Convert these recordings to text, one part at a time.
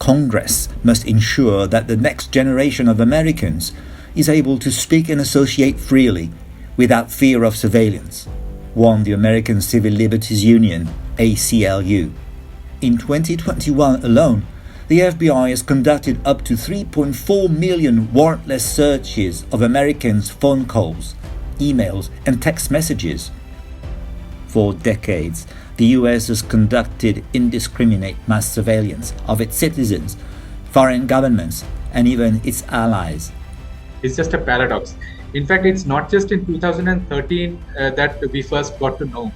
Congress must ensure that the next generation of Americans is able to speak and associate freely without fear of surveillance, warned the American Civil Liberties Union, ACLU. In 2021 alone, the FBI has conducted up to 3.4 million warrantless searches of Americans' phone calls, emails, and text messages. For decades, the US has conducted indiscriminate mass surveillance of its citizens, foreign governments, and even its allies. It's just a paradox. In fact, it's not just in 2013 that we first got to know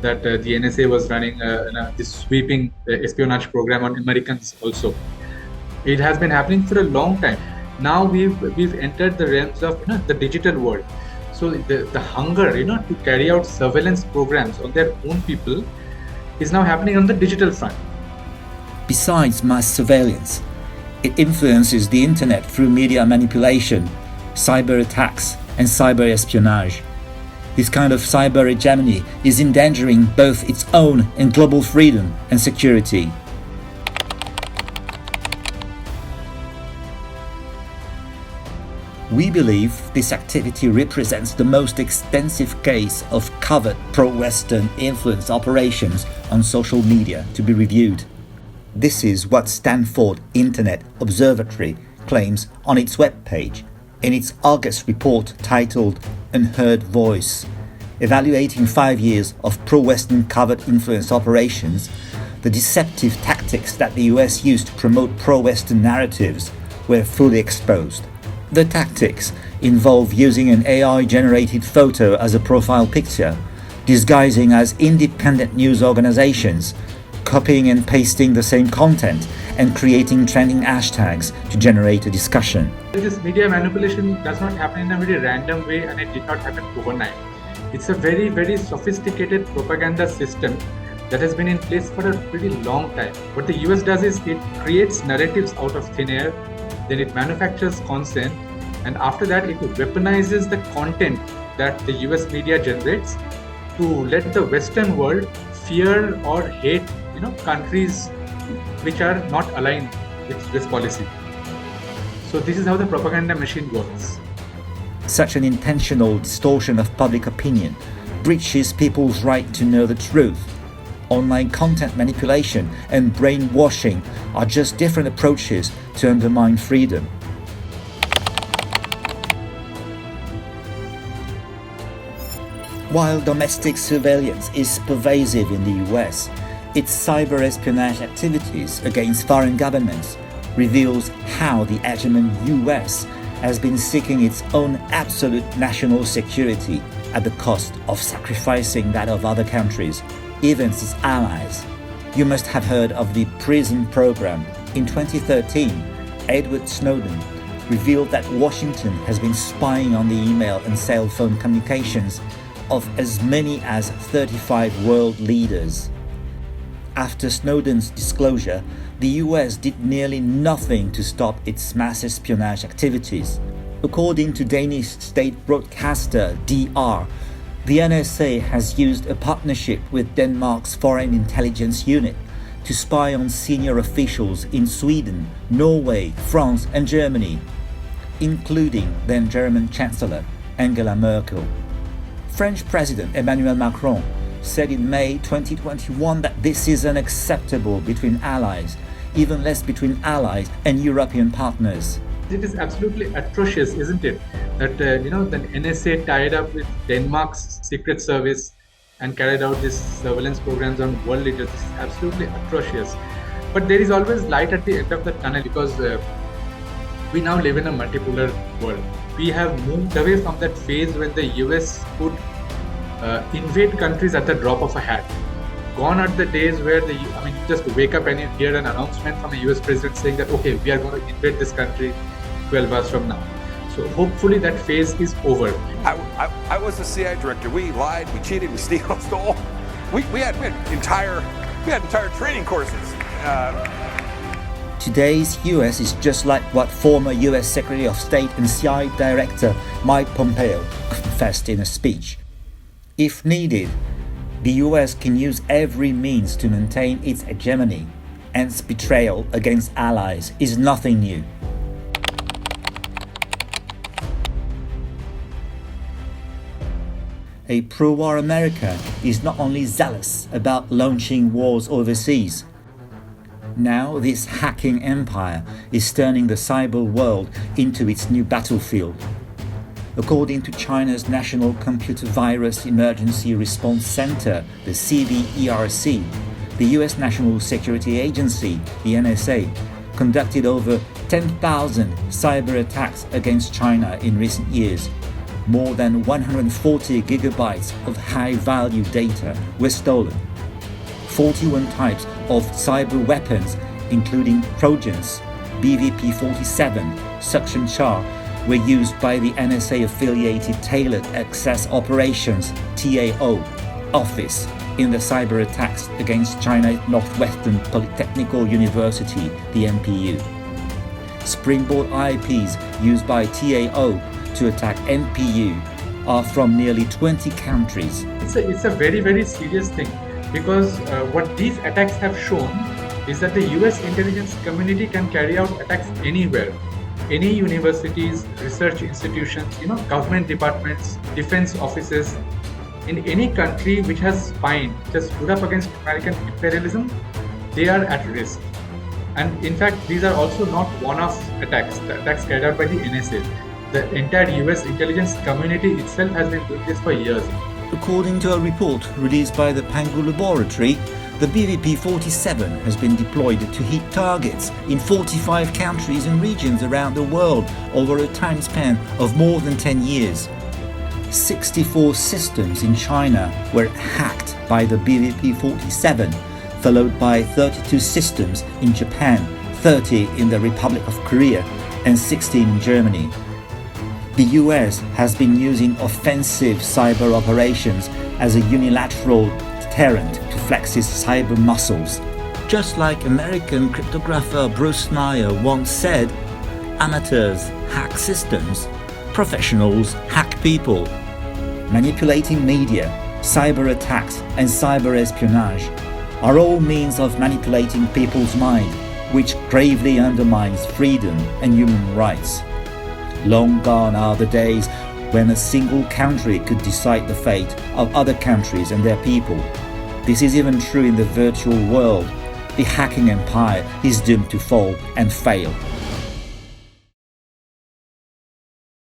that the NSA was running this sweeping espionage program on Americans also. It has been happening for a long time. Now we've entered the realms of the digital world. So the hunger to carry out surveillance programs on their own people is now happening on the digital front. Besides mass surveillance, it influences the internet through media manipulation, cyberattacks, and cyber espionage. This kind of cyber hegemony is endangering both its own and global freedom and security. We believe this activity represents the most extensive case of covert pro-Western influence operations on social media to be reviewed. This is what Stanford Internet Observatory claims on its webpage in its August report titled Unheard Voice, evaluating 5 years of pro-Western covert influence operations. The deceptive tactics that the US used to promote pro-Western narratives were fully exposed. The tactics involve using an AI-generated photo as a profile picture, disguising as independent news organizations, copying and pasting the same content, and creating trending hashtags to generate a discussion. This media manipulation does not happen in a very random way, and it did not happen overnight. It's a very, very sophisticated propaganda system that has been in place for a pretty long time. What the US does is it creates narratives out of thin air, then it manufactures content, and after that it weaponizes the content that the US media generates to let the Western world fear or hate countries which are not aligned with this policy. So this is how the propaganda machine works. Such an intentional distortion of public opinion breaches people's right to know the truth. Online content manipulation and brainwashing are just different approaches to undermine freedom. While domestic surveillance is pervasive in the US, its cyber espionage activities against foreign governments reveals how the hegemon US has been seeking its own absolute national security at the cost of sacrificing that of other countries, even its allies. You must have heard of the PRISM program. In 2013, Edward Snowden revealed that Washington has been spying on the email and cell phone communications of as many as 35 world leaders. After Snowden's disclosure, the US did nearly nothing to stop its mass espionage activities. According to Danish state broadcaster DR, the NSA has used a partnership with Denmark's Foreign Intelligence Unit to spy on senior officials in Sweden, Norway, France, and Germany, including then German Chancellor Angela Merkel. French President Emmanuel Macron said in May 2021 that this is unacceptable between allies, even less between allies and European partners. It is absolutely atrocious, isn't it? That the NSA tied up with Denmark's secret service and carried out these surveillance programs on world leaders. This is absolutely atrocious. But there is always light at the end of the tunnel because we now live in a multipolar world. We have moved away from that phase when the US could invade countries at the drop of a hat. Gone are the days where you just wake up and you hear an announcement from a US president saying that, okay, we are going to invade this country 12 hours from now. So hopefully that phase is over. I was the CIA director. We lied, we cheated, we stole. We had entire training courses. Today's US is just like what former US Secretary of State and CIA Director Mike Pompeo confessed in a speech. If needed, the US can use every means to maintain its hegemony and its betrayal against allies is nothing new. A pro-war America is not only zealous about launching wars overseas. Now this hacking empire is turning the cyber world into its new battlefield. According to China's National Computer Virus Emergency Response Center, the CVERC, the US National Security Agency, the NSA, conducted over 10,000 cyber attacks against China in recent years. More than 140 gigabytes of high-value data were stolen. 41 types of cyber weapons, including Trojans, BVP-47, suction char, were used by the NSA-affiliated Tailored Access Operations (TAO) office in the cyber attacks against China's Northwestern Polytechnical University, the NPU. Springboard IPs used by TAO to attack NPU are from nearly 20 countries. It's a very, very serious thing, because what these attacks have shown is that the US intelligence community can carry out attacks anywhere. Any universities, research institutions, government departments, defense offices, in any country which has spine, just stood up against American imperialism, they are at risk. And in fact, these are also not one-off attacks, the attacks carried out by the NSA. The entire US intelligence community itself has been doing this for years. According to a report released by the Pangu Laboratory, the BVP-47 has been deployed to hit targets in 45 countries and regions around the world over a time span of more than 10 years. 64 systems in China were hacked by the BVP-47, followed by 32 systems in Japan, 30 in the Republic of Korea, and 16 in Germany. The US has been using offensive cyber operations as a unilateral deterrent to flex its cyber muscles. Just like American cryptographer Bruce Snyder once said, amateurs hack systems, professionals hack people. Manipulating media, cyber attacks, and cyber espionage are all means of manipulating people's mind, which gravely undermines freedom and human rights. Long gone are the days when a single country could decide the fate of other countries and their people. This is even true in the virtual world. The hacking empire is doomed to fall and fail.